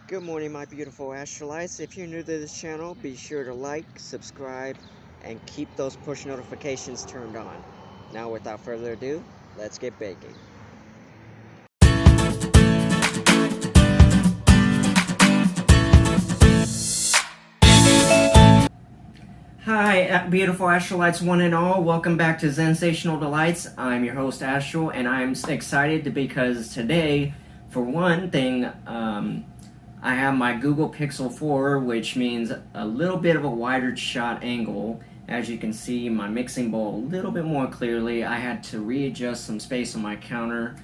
Good morning, my beautiful Astralites. If you're new to this channel, be sure to like, subscribe, and keep those push notifications turned on. Now, without further ado, let's get baking. Hi, beautiful Astralites one and all. Welcome back to Sensational Delights. I'm your host, Astral, and I'm excited because today, for one thing, I have my Google Pixel 4, which means a little bit of a wider shot angle. As you can see, my mixing bowl a little bit more clearly. I had to readjust some space on my counter,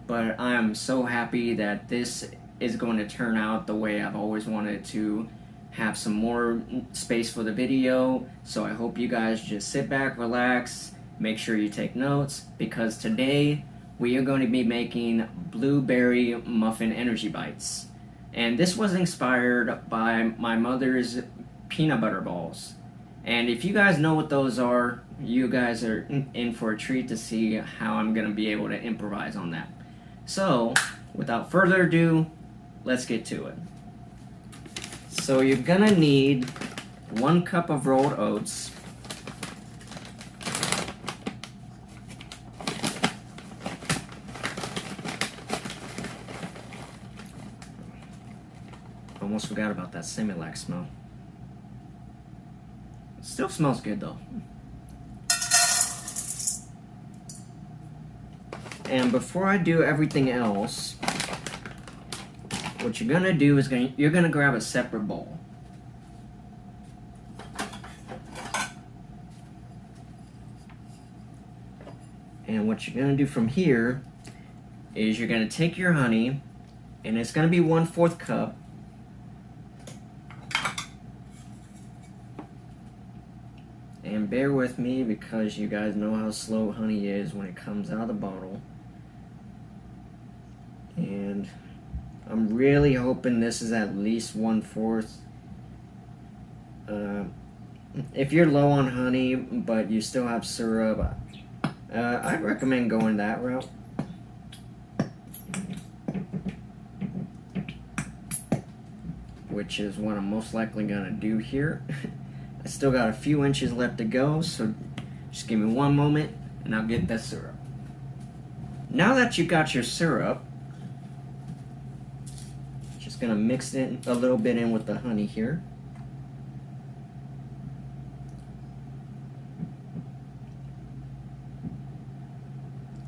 but I am so happy that this is going to turn out the way I've always wanted to, have some more space for the video. So I hope you guys just sit back, relax, make sure you take notes, because today we are going to be making blueberry muffin energy bites. And this was inspired by my mother's peanut butter balls. And if you guys know what those are, you guys are in for a treat to see how I'm going to be able to improvise on that. So, without further ado, let's get to it. So you're going to need 1 cup of rolled oats, almost forgot about that Similac smell. Still smells good though. And before I do everything else, what you're gonna do is you're gonna grab a separate bowl. And what you're gonna do from here is you're gonna take your honey, and it's gonna be 1/4 cup. And bear with me because you guys know how slow honey is when it comes out of the bottle. And I'm really hoping this is at least 1/4. If you're low on honey but you still have syrup, I'd recommend going that route. Which is what I'm most likely gonna do here. I still got a few inches left to go, so just give me one moment and I'll get that syrup. Now that you got your syrup, just gonna mix it a little bit in with the honey here.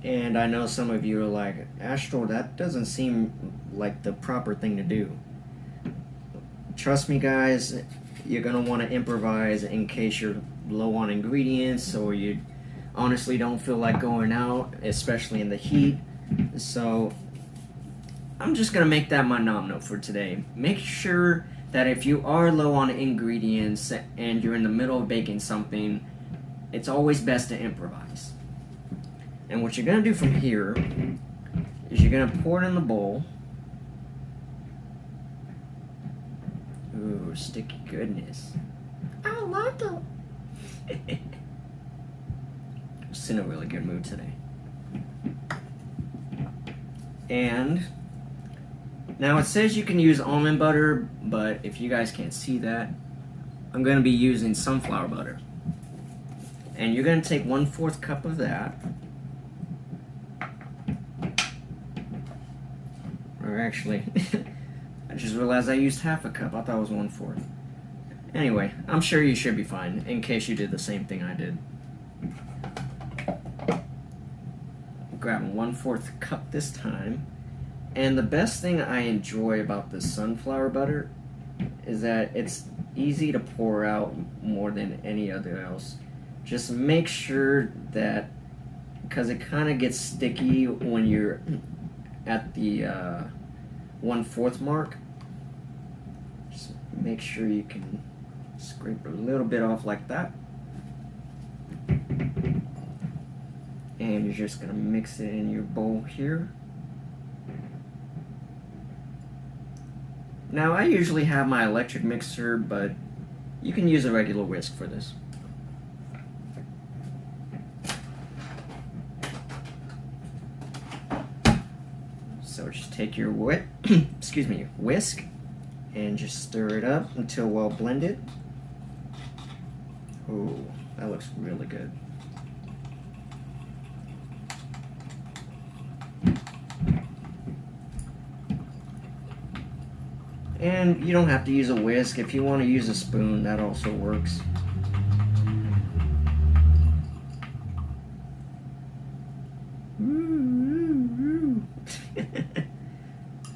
And I know some of you are like, Astral, that doesn't seem like the proper thing to do. Trust me guys, you're going to want to improvise in case you're low on ingredients or you honestly don't feel like going out, especially in the heat. So I'm just going to make that my nom note for today. Make sure that if you are low on ingredients and you're in the middle of baking something, it's always best to improvise. And what you're going to do from here is you're going to pour it in the bowl. Ooh, sticky goodness. I like it. Just in a really good mood today. And now it says you can use almond butter, but if you guys can't see that, I'm going to be using sunflower butter. And you're going to take 1/4 cup of that. Or actually, I just realized I used 1/2 cup. I thought it was 1/4. Anyway, I'm sure you should be fine in case you did the same thing I did. Grabbing 1/4 cup this time. And the best thing I enjoy about the sunflower butter is that it's easy to pour out more than any other else. Just make sure that, because it kind of gets sticky when you're at the 1/4 mark, just make sure you can scrape a little bit off like that. And you're just going to mix it in your bowl here. Now I usually have my electric mixer, but you can use a regular whisk for this. So just take your whisk And just stir it up until well blended. Ooh, that looks really good. And you don't have to use a whisk. If you want to use a spoon, that also works.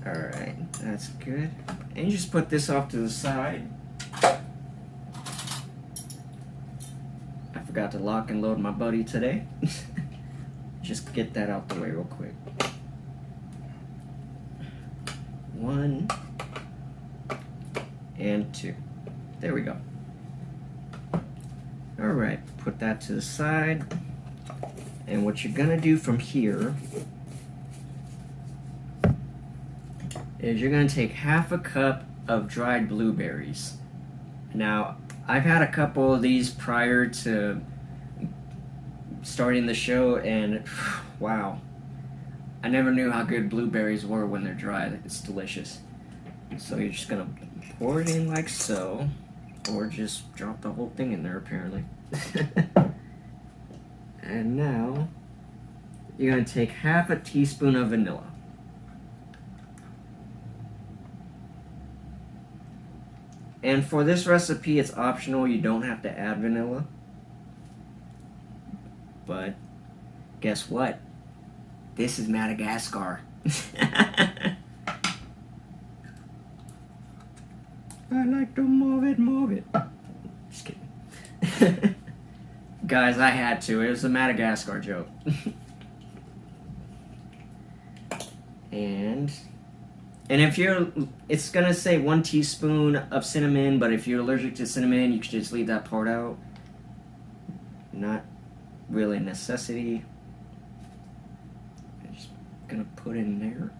Alright, that's good. And you just put this off to the side. I forgot to lock and load my buddy today. Just get that out the way real quick. 1 and 2. There we go. Alright, put that to the side. And what you're gonna do from here is you're gonna take half a cup of dried blueberries. Now, I've had a couple of these prior to starting the show, and wow, I never knew how good blueberries were when they're dry. It's delicious. So you're just gonna pour it in like so, or just drop the whole thing in there apparently. And now you're gonna take half a teaspoon of vanilla. And for this recipe, it's optional. You don't have to add vanilla. But guess what? This is Madagascar. I like to move it, move it. Just kidding. Guys, I had to. It was a Madagascar joke. And if you're, it's gonna say 1 teaspoon of cinnamon, but if you're allergic to cinnamon, you can just leave that part out. Not really a necessity. I'm just gonna put in there.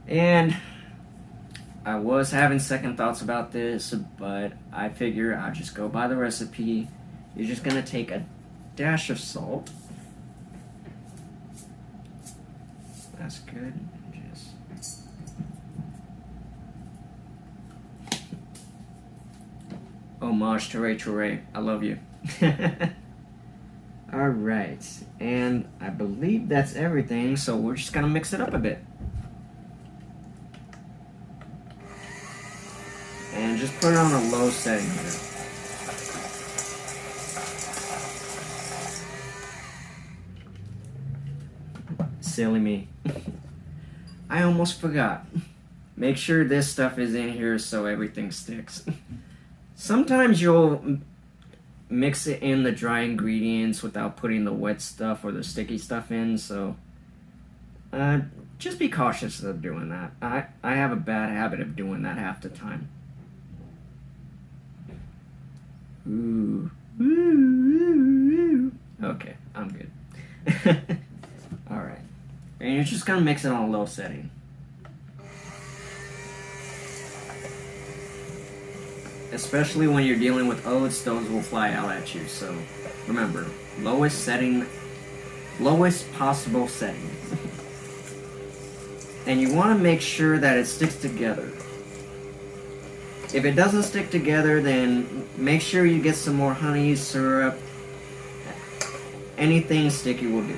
And I was having second thoughts about this, but I figure I'll just go by the recipe. You're just gonna take a dash of salt. That's good. Just homage to Rachel Ray. I love you. Alright, and I believe that's everything, so we're just gonna mix it up a bit. And just put it on a low setting here. Silly me. I almost forgot. Make sure this stuff is in here so everything sticks. Sometimes you'll mix it in the dry ingredients without putting the wet stuff or the sticky stuff in, so just be cautious of doing that. I have a bad habit of doing that half the time. Ooh. Okay, I'm good. Alright. And you're just gonna mix it on a low setting. Especially when you're dealing with oats, those will fly out at you. So remember, lowest possible setting. And you want to make sure that it sticks together. If it doesn't stick together, then make sure you get some more honey, syrup. Anything sticky will do.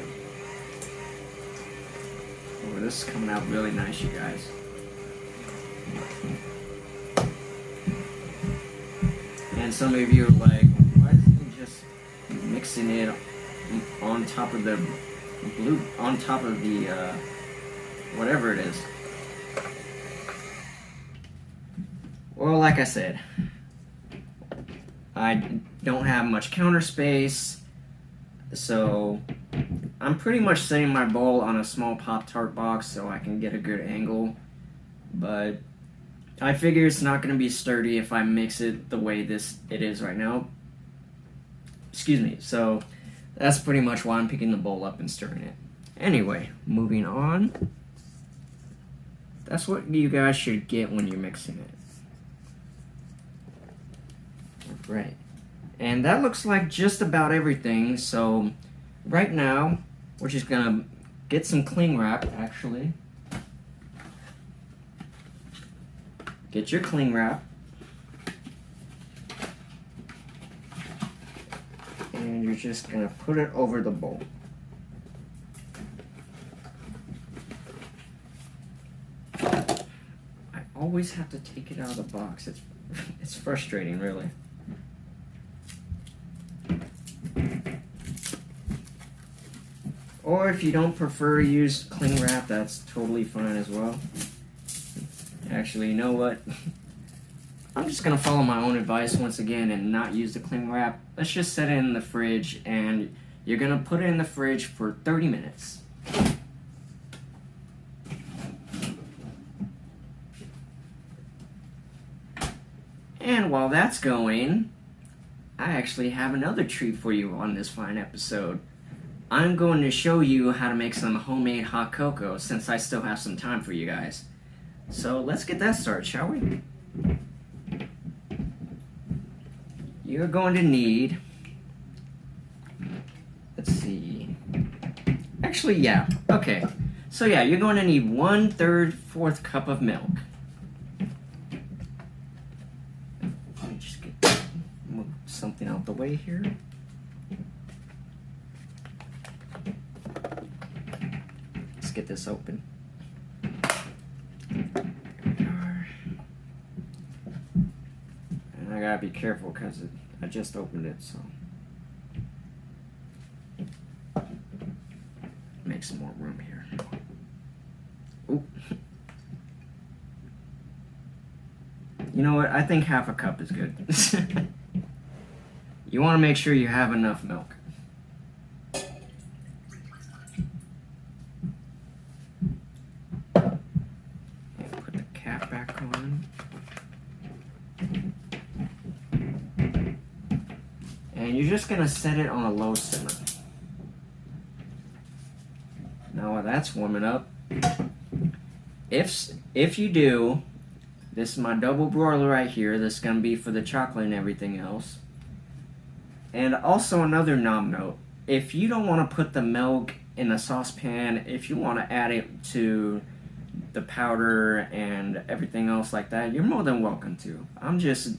Oh, this is coming out really nice, you guys. And some of you are like, why is he just mixing it on top of the whatever it is? Well, like I said, I don't have much counter space, so I'm pretty much setting my bowl on a small Pop-Tart box so I can get a good angle, but I figure it's not going to be sturdy if I mix it the way it is right now. Excuse me. So that's pretty much why I'm picking the bowl up and stirring it. Anyway, moving on. That's what you guys should get when you're mixing it. Right. And that looks like just about everything. So right now, we're just going to get some cling wrap, actually. Get your cling wrap. And you're just going to put it over the bowl. I always have to take it out of the box. It's frustrating, really. Or if you don't prefer to use cling wrap, that's totally fine as well. Actually, you know what? I'm just gonna follow my own advice once again and not use the cling wrap. Let's just set it in the fridge, and you're gonna put it in the fridge for 30 minutes. And while that's going, I actually have another treat for you on this fine episode. I'm going to show you how to make some homemade hot cocoa since I still have some time for you guys. So let's get that started, shall we? You're going to need, let's see, actually, yeah, okay. So yeah, you're going to need 1/3 cup of milk. Let me just move something out the way here. Let's get this open. And I gotta be careful because I just opened it, so make some more room here. Ooh. You know what? I think half a cup is good. You want to make sure you have enough milk. Put the cap back on. And you're just going to set it on a low simmer. Now while that's warming up, if you do, this is my double broiler right here. This is going to be for the chocolate and everything else. And also another nom note, if you don't want to put the milk in a saucepan, if you want to add it to the powder and everything else like that, you're more than welcome to. I just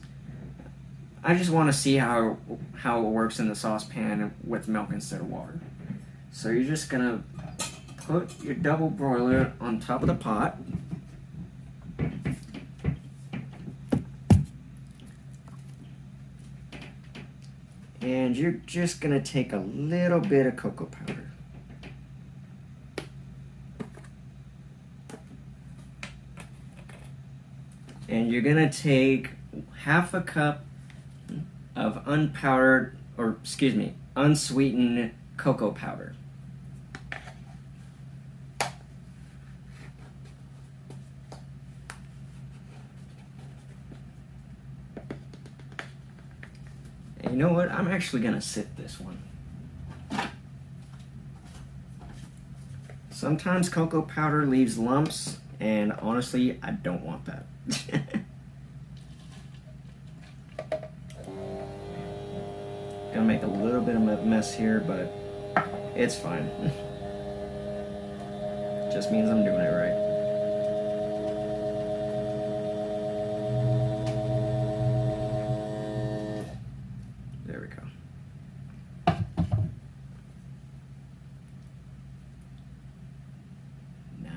want to see how it works in the saucepan with milk instead of water. So you're just going to put your double broiler on top of the pot. And you're just going to take a little bit of cocoa powder. And you're going to take half a cup of unsweetened cocoa powder. And you know what? I'm actually going to sip this one. Sometimes cocoa powder leaves lumps, and honestly, I don't want that. Gonna make a little bit of a mess here, but it's fine. Just means I'm doing it right. There we go.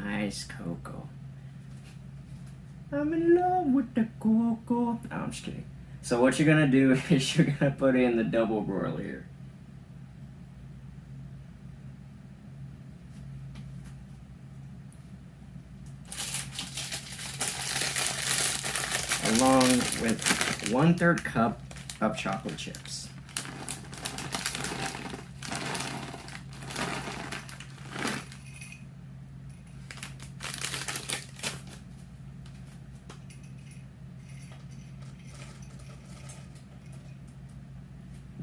Nice cocoa. I'm in love with the cocoa. Oh, I'm just kidding. So what you're gonna do is you're gonna put in the double broiler here. Along with 1/3 cup of chocolate chips.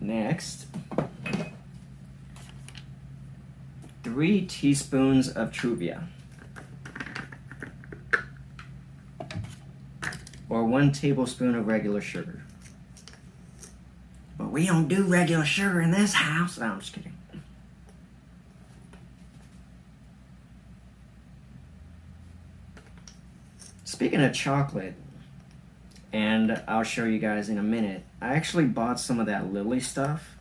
Next, 3 teaspoons of Truvia, or 1 tablespoon of regular sugar. But we don't do regular sugar in this house. No, I'm just kidding. speaking of chocolate, and I'll show you guys in a minute, I actually bought some of that Lily stuff.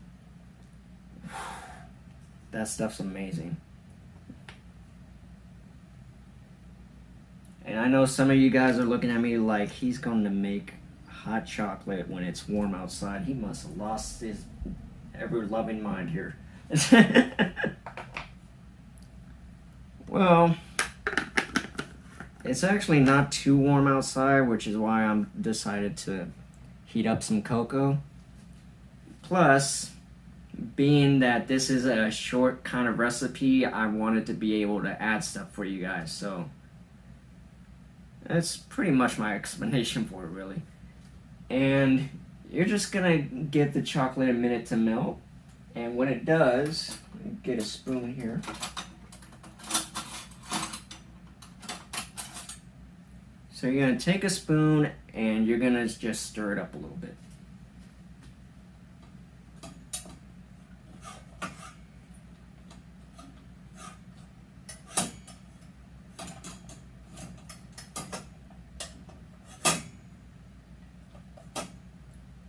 That stuff's amazing. And I know some of you guys are looking at me like, he's going to make hot chocolate when it's warm outside. He must have lost his ever-loving mind here. Well, it's actually not too warm outside, which is why I'm decided to heat up some cocoa. Plus, being that this is a short kind of recipe, I wanted to be able to add stuff for you guys, so that's pretty much my explanation for it, really. And you're just gonna get the chocolate a minute to melt, and when it does, get a spoon here. So you're gonna take a spoon and you're gonna just stir it up a little bit.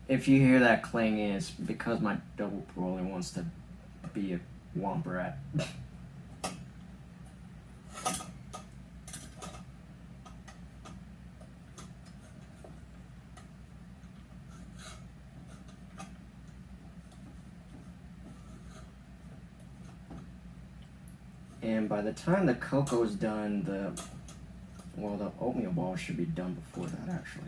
If you hear that clanging, it's because my double roller wants to be a womp rat. And by the time the cocoa's done, the oatmeal ball should be done before that, actually.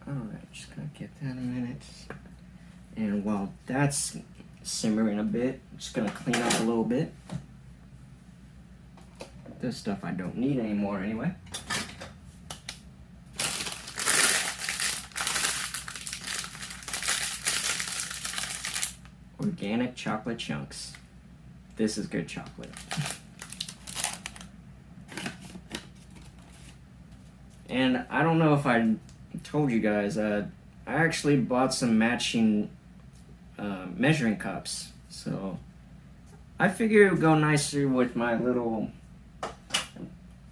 Alright, just gonna get that a minute. And while that's simmering a bit, I'm just gonna clean up a little bit. This stuff I don't need anymore anyway. Organic chocolate chunks. This is good chocolate. And I don't know if I told you guys, I actually bought some matching measuring cups. So I figure it would go nicer with my little...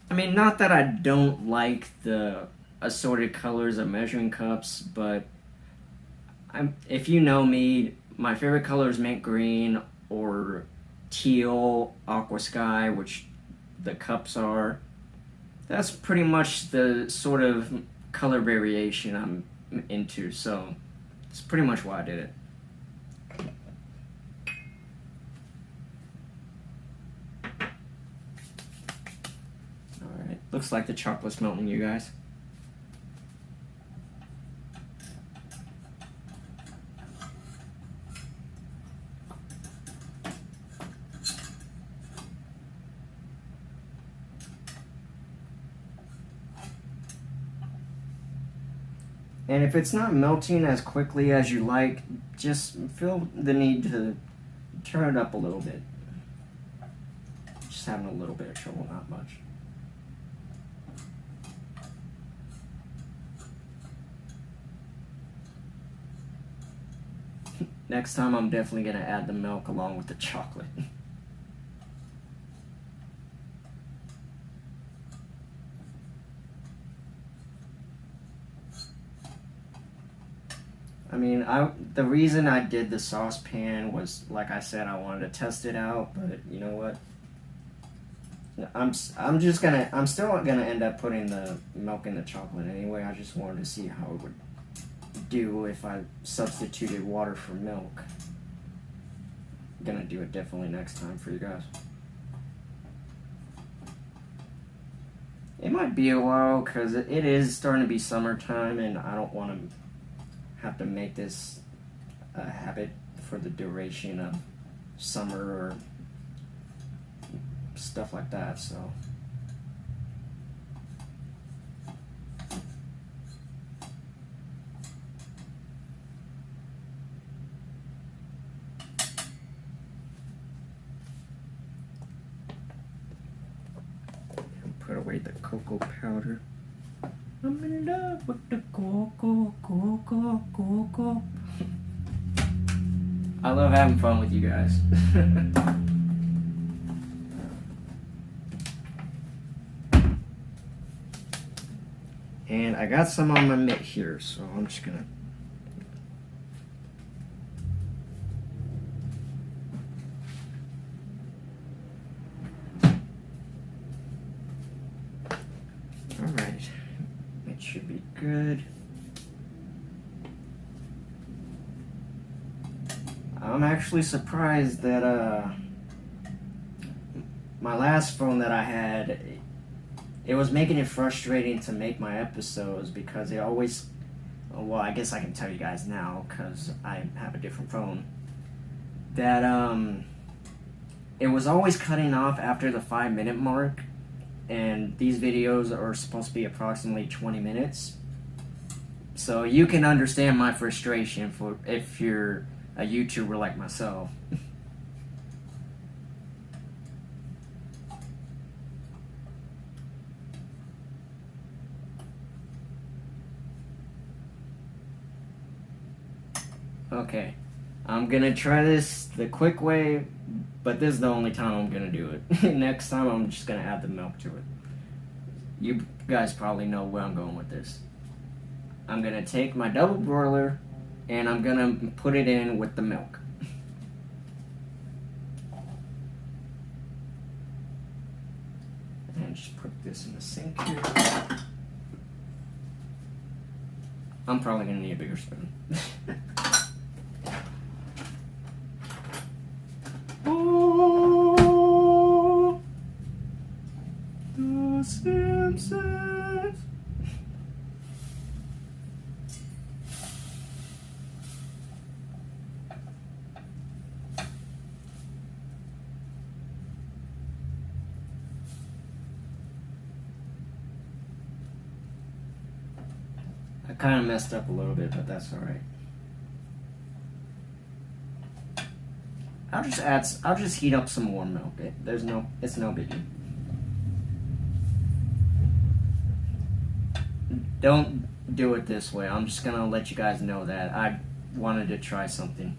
I mean, not that I don't like the assorted colors of measuring cups, but if you know me, my favorite color is mint green or teal, aqua sky, which the cups are. That's pretty much the sort of color variation I'm into, so it's pretty much why I did it. Alright, looks like the chocolate's melting, you guys. And if it's not melting as quickly as you like, just feel the need to turn it up a little bit. Just having a little bit of trouble, not much. Next time I'm definitely going to add the milk along with the chocolate. I mean, the reason I did the saucepan was, like I said, I wanted to test it out, but you know what? I'm still gonna end up putting the milk in the chocolate anyway. I just wanted to see how it would do if I substituted water for milk. I'm gonna do it definitely next time for you guys. It might be a while because it is starting to be summertime, and I don't want to have to make this a habit for the duration of summer or stuff like that, so. Put away the cocoa powder. I'm in love with the cocoa. I love having fun with you guys. And I got some on my mitt here, so I'm just gonna... Alright, it should be good. I'm actually surprised that my last phone that I had, it was making it frustrating to make my episodes because it always, well, I guess I can tell you guys now because I have a different phone, that it was always cutting off after the 5-minute mark, and these videos are supposed to be approximately 20 minutes. So you can understand my frustration for if you're a YouTuber like myself. Okay, I'm gonna try this the quick way, but this is the only time I'm gonna do it. Next time I'm just gonna add the milk to it. You guys probably know where I'm going with this. I'm gonna take my double broiler and I'm gonna put it in with the milk. And just put this in the sink here. I'm probably gonna need a bigger spoon. Oh, the Simpsons. I kind of messed up a little bit, but that's all right. I'll just heat up some more milk. It's no biggie. Don't do it this way. I'm just gonna let you guys know that I wanted to try something.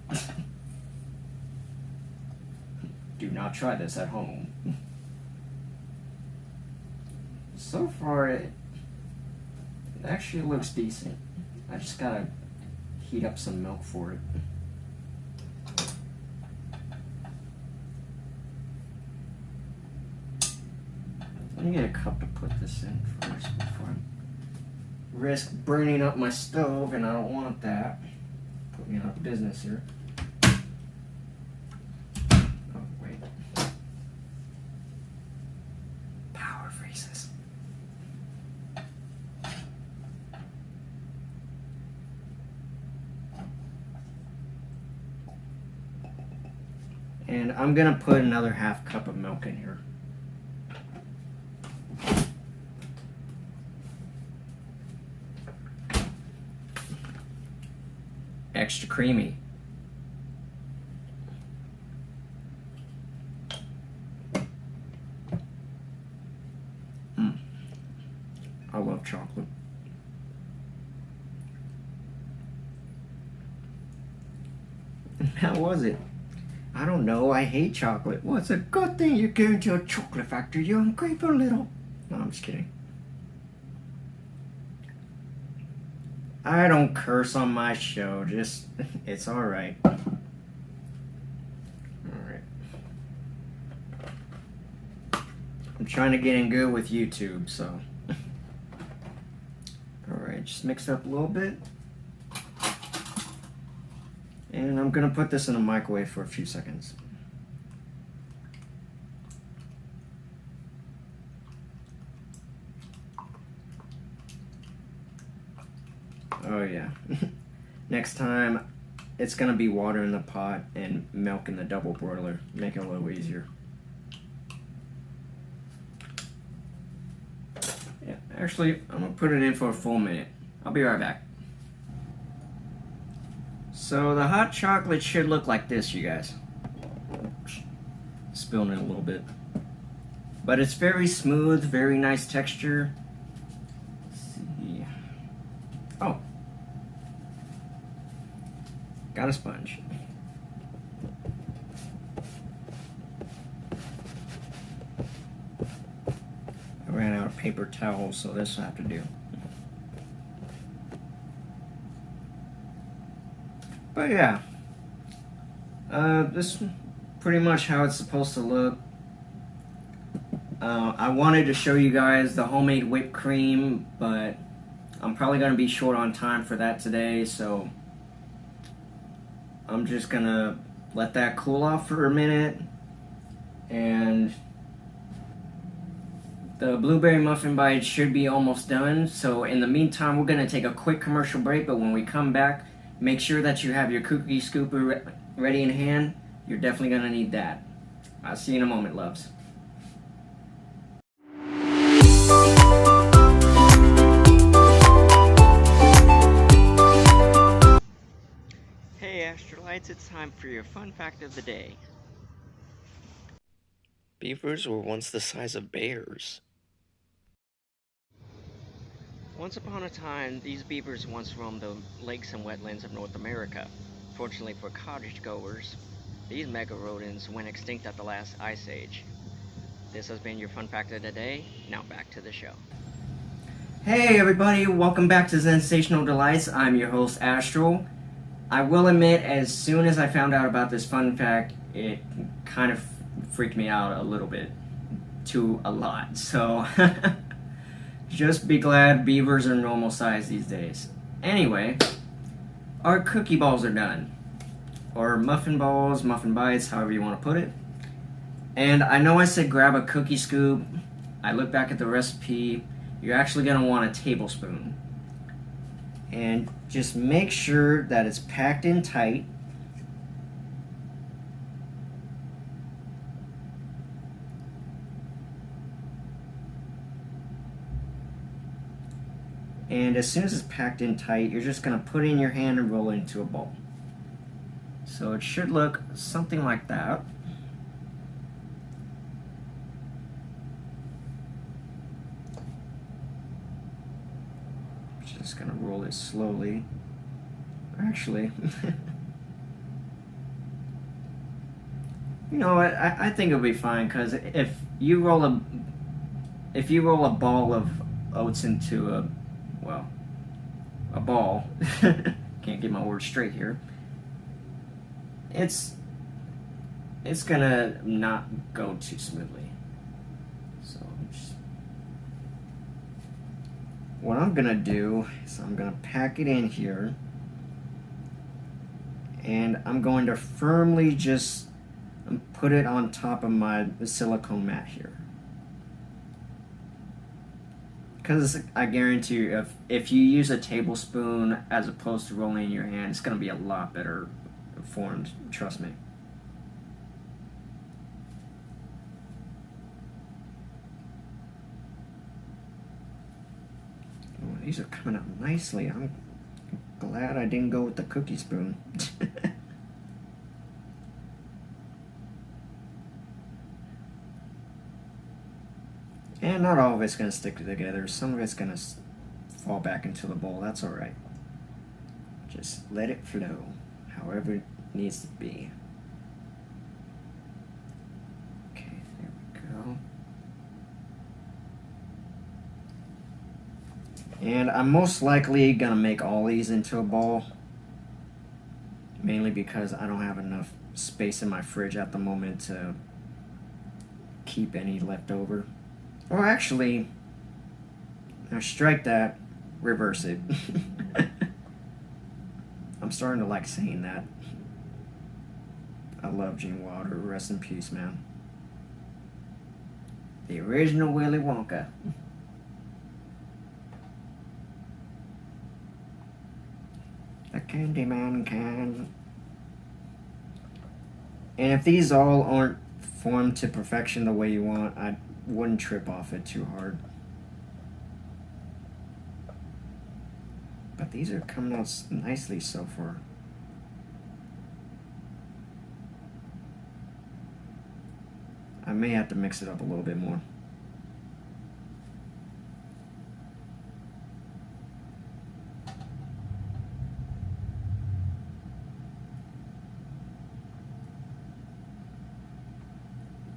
Do not try this at home. So far, it actually looks decent. I just gotta heat up some milk for it. Let me get a cup to put this in first before I risk burning up my stove, and I don't want that. Put me out of business here. Oh, wait. Power freezes. And I'm gonna put another half cup of milk in here. Extra creamy. I love chocolate. How was it? I don't know, I hate chocolate. Well, it's a good thing you're going to a chocolate factory, you ungrateful little... No, I'm just kidding. I don't curse on my show, just, it's alright. Alright. I'm trying to get in good with YouTube, so. Alright, just mix it up a little bit. And I'm gonna put this in the microwave for a few seconds. Oh yeah. Next time, it's gonna be water in the pot and milk in the double broiler. Make it a little easier. Yeah, actually, I'm gonna put it in for a full minute. I'll be right back. So the hot chocolate should look like this, you guys. Spilling it a little bit. But it's very smooth, very nice texture. Let's see. Oh. Got a sponge. paper towel, so this will have to do. But yeah, this is pretty much how it's supposed to look. I wanted to show you guys the homemade whipped cream, but I'm probably going to be short on time for that today, so I'm just going to let that cool off for a minute. And the blueberry muffin bites should be almost done, so in the meantime we're going to take a quick commercial break, but when we come back, make sure that you have your cookie scooper ready in hand. You're definitely going to need that. I'll see you in a moment, loves. Hey Astralites, it's time for your fun fact of the day. Beavers were once the size of bears. Once upon a time, these beavers once roamed the lakes and wetlands of North America. Fortunately for cottage goers, these mega rodents went extinct at the last ice age. This has been your fun fact of the day. Now back to the show. Hey everybody, welcome back to Sensational Delights. I'm your host Astral. I will admit, as soon as I found out about this fun fact, it kind of freaked me out a little bit. To a lot. So just be glad beavers are normal size these days. Anyway, our cookie balls are done. Or muffin balls, muffin bites, however you want to put it. And I know I said grab a cookie scoop. I look back at the recipe. You're actually going to want a tablespoon. And just make sure that it's packed in tight. And as soon as it's packed in tight, you're just going to put it in your hand and roll it into a ball. So it should look something like that. Just going to roll it slowly. Actually, you know what? I think it'll be fine, because if you roll a ball of oats into a ball, can't get my words straight here, it's gonna not go too smoothly. So what I'm gonna do is I'm gonna pack it in here, and I'm going to firmly just put it on top of my silicone mat here. Because I guarantee you, if you use a tablespoon as opposed to rolling in your hand, it's going to be a lot better formed, trust me. Oh, these are coming out nicely. I'm glad I didn't go with the cookie spoon. And not all of it's going to stick together. Some of it's going to fall back into the bowl. That's alright. Just let it flow however it needs to be. Okay, there we go. And I'm most likely going to make all these into a ball. Mainly because I don't have enough space in my fridge at the moment to keep any left over. Or actually, now strike that, reverse it. I'm starting to like saying that. I love Gene Wilder, rest in peace, man. The original Willy Wonka. The Candyman can. And if these all aren't formed to perfection the way you want, I wouldn't trip off it too hard. But these are coming out nicely so far. I may have to mix it up a little bit more.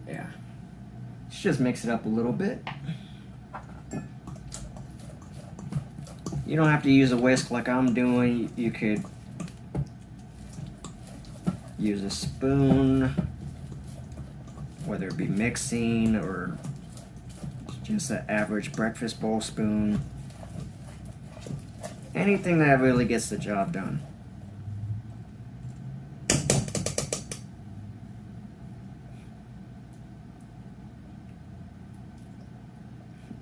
Yeah. Let's just mix it up a little bit. You don't have to use a whisk like I'm doing. You could use a spoon, whether it be mixing or just an average breakfast bowl spoon. Anything that really gets the job done.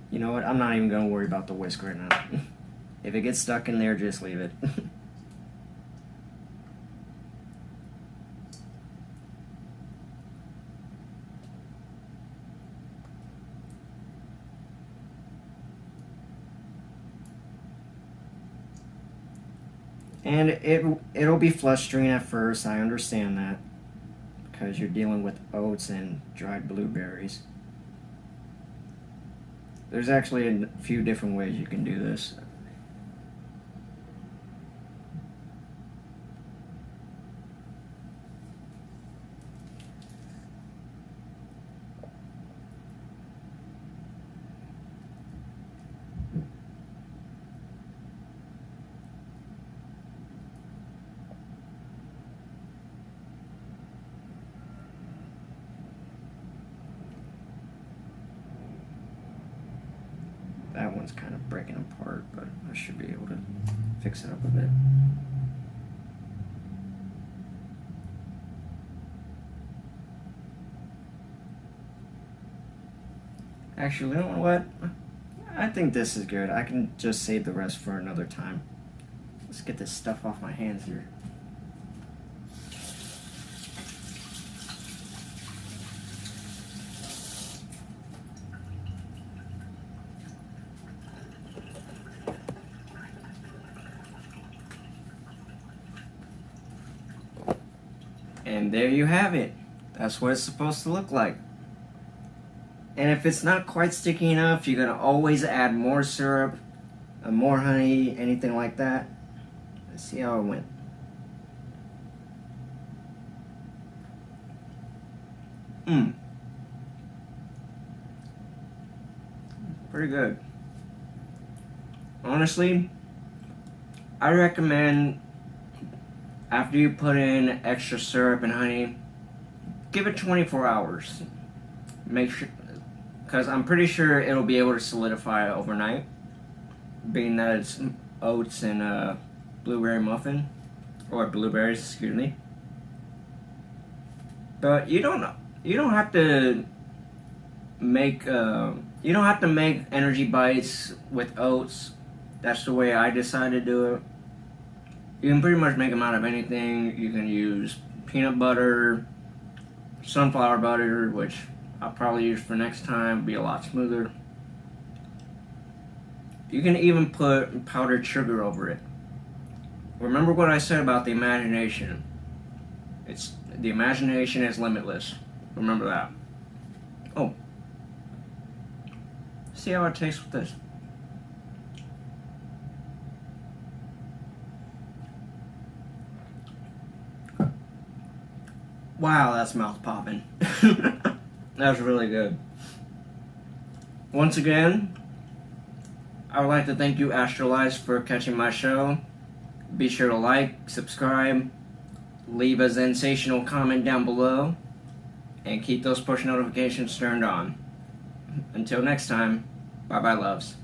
You know what? I'm not even going to worry about the whisk right now. If it gets stuck in there, just leave it. And it'll be frustrating at first, I understand that, because you're dealing with oats and dried blueberries. There's actually a few different ways you can do this. That one's kind of breaking apart, but I should be able to fix it up a bit. Actually, you know what? I think this is good. I can just save the rest for another time. Let's get this stuff off my hands here. And there you have it. That's what it's supposed to look like. And if it's not quite sticky enough, you're going to always add more syrup, more honey, anything like that. Let's see how it went. Pretty good. Honestly, I recommend after you put in extra syrup and honey, give it 24 hours. Make sure, because I'm pretty sure it'll be able to solidify overnight, being that it's oats and blueberry muffin, or blueberries, excuse me. But you don't have to make energy bites with oats. That's the way I decided to do it. You can pretty much make them out of anything. You can use peanut butter, sunflower butter, which I'll probably use for next time, be a lot smoother. You can even put powdered sugar over it. Remember what I said about the imagination. The imagination is limitless. Remember that. Oh. See how it tastes with this. Wow, that's mouth popping. That's really good. Once again, I would like to thank you, Astral, for catching my show. Be sure to like, subscribe, leave a sensational comment down below, and keep those push notifications turned on. Until next time, bye-bye, loves.